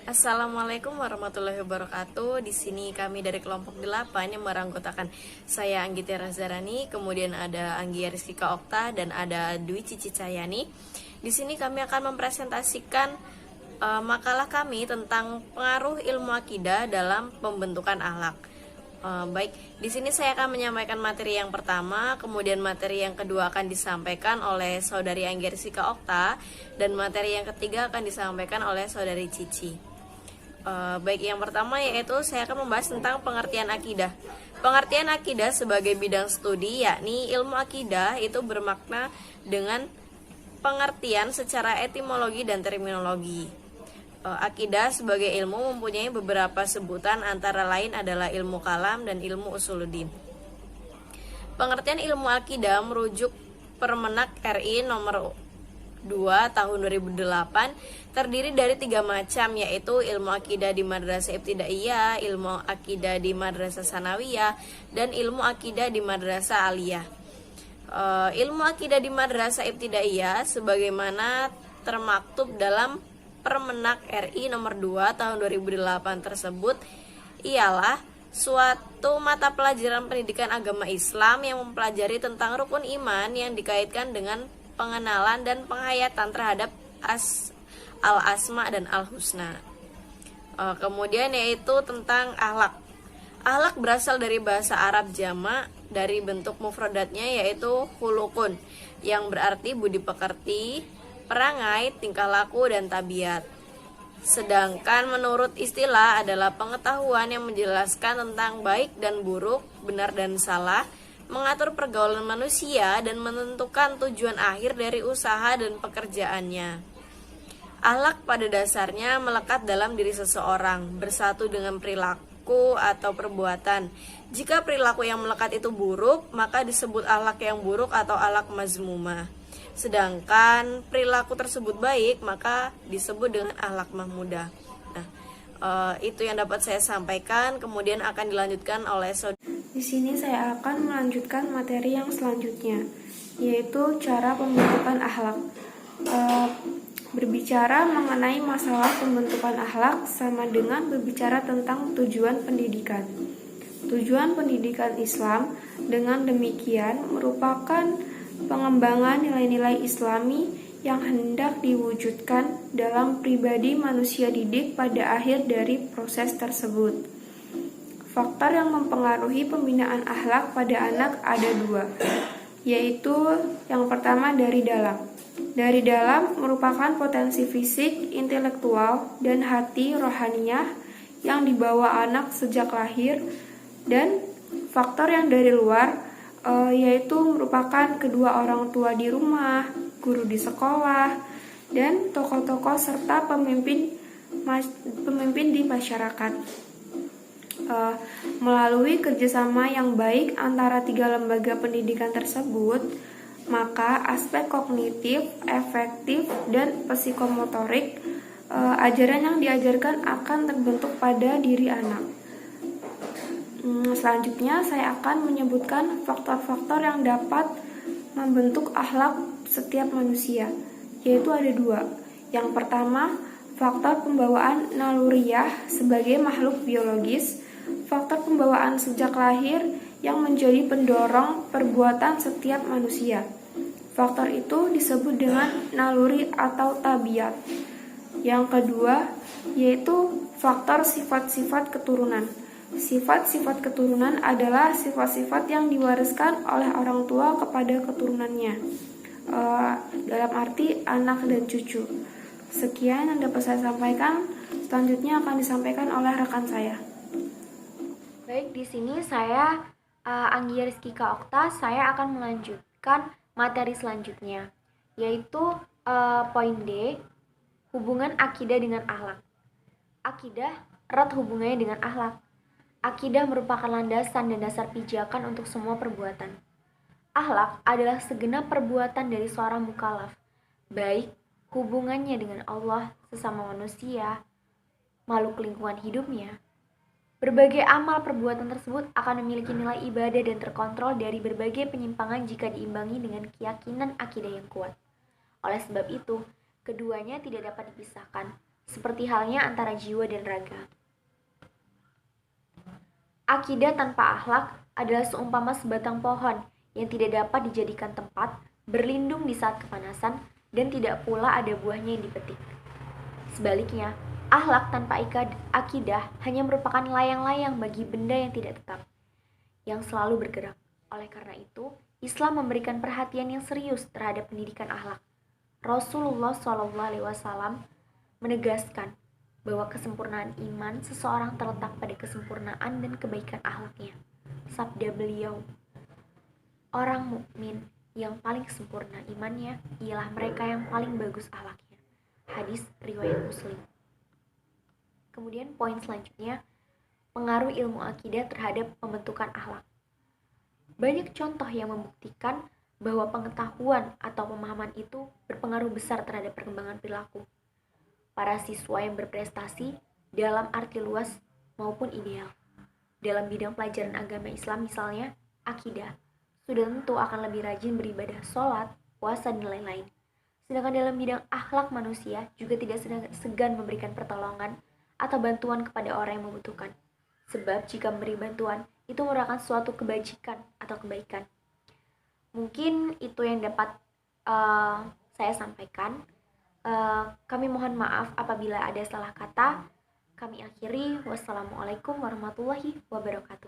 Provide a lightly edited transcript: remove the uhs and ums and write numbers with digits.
Assalamualaikum warahmatullahi wabarakatuh. Di sini kami dari kelompok 8 yang beranggotakan saya Anggita Razarani, kemudian ada Anggia Rizkika Okta dan ada Dwi Cici Cahyani. Di sini kami akan mempresentasikan makalah kami tentang pengaruh ilmu akidah dalam pembentukan akhlak. Baik, di sini saya akan menyampaikan materi yang pertama, kemudian materi yang kedua akan disampaikan oleh saudari Anggia Rizkika Okta, dan materi yang ketiga akan disampaikan oleh saudari Cici. Baik, yang pertama yaitu saya akan membahas tentang pengertian akidah. Pengertian akidah sebagai bidang studi, yakni ilmu akidah itu bermakna dengan pengertian secara etimologi dan terminologi. Akidah sebagai ilmu mempunyai beberapa sebutan, antara lain adalah ilmu kalam dan ilmu usuluddin. Pengertian ilmu akidah merujuk Permenak RI nomor 2 tahun 2008, terdiri dari 3 macam, yaitu ilmu akidah di madrasah ibtidaiyah, ilmu akidah di madrasah sanawiyah, dan ilmu akidah di madrasah aliyah. Ilmu akidah di madrasah ibtidaiyah sebagaimana termaktub dalam Permenak RI nomor 2 tahun 2008 tersebut ialah suatu mata pelajaran pendidikan agama Islam yang mempelajari tentang rukun iman yang dikaitkan dengan pengenalan dan penghayatan terhadap al-asma dan al-husna. Kemudian yaitu tentang akhlak. Akhlak berasal dari bahasa Arab jamak, dari bentuk mufradatnya yaitu khulukun, yang berarti budi pekerti, perangai, tingkah laku, dan tabiat. Sedangkan menurut istilah adalah pengetahuan yang menjelaskan tentang baik dan buruk, benar dan salah, mengatur pergaulan manusia, dan menentukan tujuan akhir dari usaha dan pekerjaannya. Akhlak pada dasarnya melekat dalam diri seseorang, bersatu dengan perilaku atau perbuatan. Jika perilaku yang melekat itu buruk, maka disebut akhlak yang buruk atau akhlak mazmumah. Sedangkan perilaku tersebut baik, maka disebut dengan akhlak mahmudah. Nah, itu yang dapat saya sampaikan, kemudian akan dilanjutkan oleh saudara. Di sini saya akan melanjutkan materi yang selanjutnya, yaitu cara pembentukan akhlak. Berbicara mengenai masalah pembentukan akhlak sama dengan berbicara tentang tujuan pendidikan. Tujuan pendidikan Islam dengan demikian merupakan pengembangan nilai-nilai Islami yang hendak diwujudkan dalam pribadi manusia didik pada akhir dari proses tersebut. Faktor yang mempengaruhi pembinaan akhlak pada anak ada 2, yaitu yang pertama dari dalam. Dari dalam merupakan potensi fisik, intelektual, dan hati rohaniyah yang dibawa anak sejak lahir, dan faktor yang dari luar yaitu merupakan kedua orang tua di rumah, guru di sekolah, dan tokoh-tokoh serta pemimpin di masyarakat. Melalui kerjasama yang baik antara 3 lembaga pendidikan tersebut, maka aspek kognitif, efektif, dan psikomotorik ajaran yang diajarkan akan terbentuk pada diri anak. Selanjutnya saya akan menyebutkan faktor-faktor yang dapat membentuk akhlak setiap manusia, yaitu ada 2. Yang pertama, faktor pembawaan naluriyah sebagai makhluk biologis, faktor pembawaan sejak lahir yang menjadi pendorong perbuatan setiap manusia. Faktor itu disebut dengan naluri atau tabiat. Yang kedua, yaitu faktor sifat-sifat keturunan. Sifat-sifat keturunan adalah sifat-sifat yang diwariskan oleh orang tua kepada keturunannya, dalam arti anak dan cucu. Sekian yang dapat saya sampaikan. Selanjutnya akan disampaikan oleh rekan saya. Baik, di sini saya Anggia Rizkika Okta, saya akan melanjutkan materi selanjutnya, yaitu poin D, hubungan akidah dengan akhlak. Akidah erat hubungannya dengan akhlak. Akidah merupakan landasan dan dasar pijakan untuk semua perbuatan. Akhlak adalah segenap perbuatan dari seorang mukallaf, baik hubungannya dengan Allah, sesama manusia, makhluk lingkungan hidupnya, Berbagai amal perbuatan tersebut akan memiliki nilai ibadah dan terkontrol dari berbagai penyimpangan jika diimbangi dengan keyakinan akidah yang kuat. Oleh sebab itu, keduanya tidak dapat dipisahkan, seperti halnya antara jiwa dan raga. Akidah tanpa akhlak adalah seumpama sebatang pohon yang tidak dapat dijadikan tempat berlindung di saat kepanasan dan tidak pula ada buahnya yang dipetik. Sebaliknya, akhlak tanpa akidah hanya merupakan layang-layang bagi benda yang tidak tetap, yang selalu bergerak. Oleh karena itu, Islam memberikan perhatian yang serius terhadap pendidikan akhlak. Rasulullah SAW menegaskan bahwa kesempurnaan iman seseorang terletak pada kesempurnaan dan kebaikan akhlaknya. Sabda beliau, orang mukmin yang paling sempurna imannya ialah mereka yang paling bagus akhlaknya. Hadis riwayat Muslim. Kemudian poin selanjutnya, pengaruh ilmu akidah terhadap pembentukan akhlak. Banyak contoh yang membuktikan bahwa pengetahuan atau pemahaman itu berpengaruh besar terhadap perkembangan perilaku para siswa yang berprestasi dalam arti luas maupun ideal. Dalam bidang pelajaran agama Islam misalnya, akidah, sudah tentu akan lebih rajin beribadah sholat, puasa, dan lain-lain. Sedangkan dalam bidang akhlak manusia juga tidak segan memberikan pertolongan atau bantuan kepada orang yang membutuhkan. Sebab jika memberi bantuan, itu merupakan suatu kebajikan atau kebaikan. Mungkin itu yang dapat saya sampaikan. Kami mohon maaf apabila ada salah kata. Kami akhiri. Wassalamualaikum warahmatullahi wabarakatuh.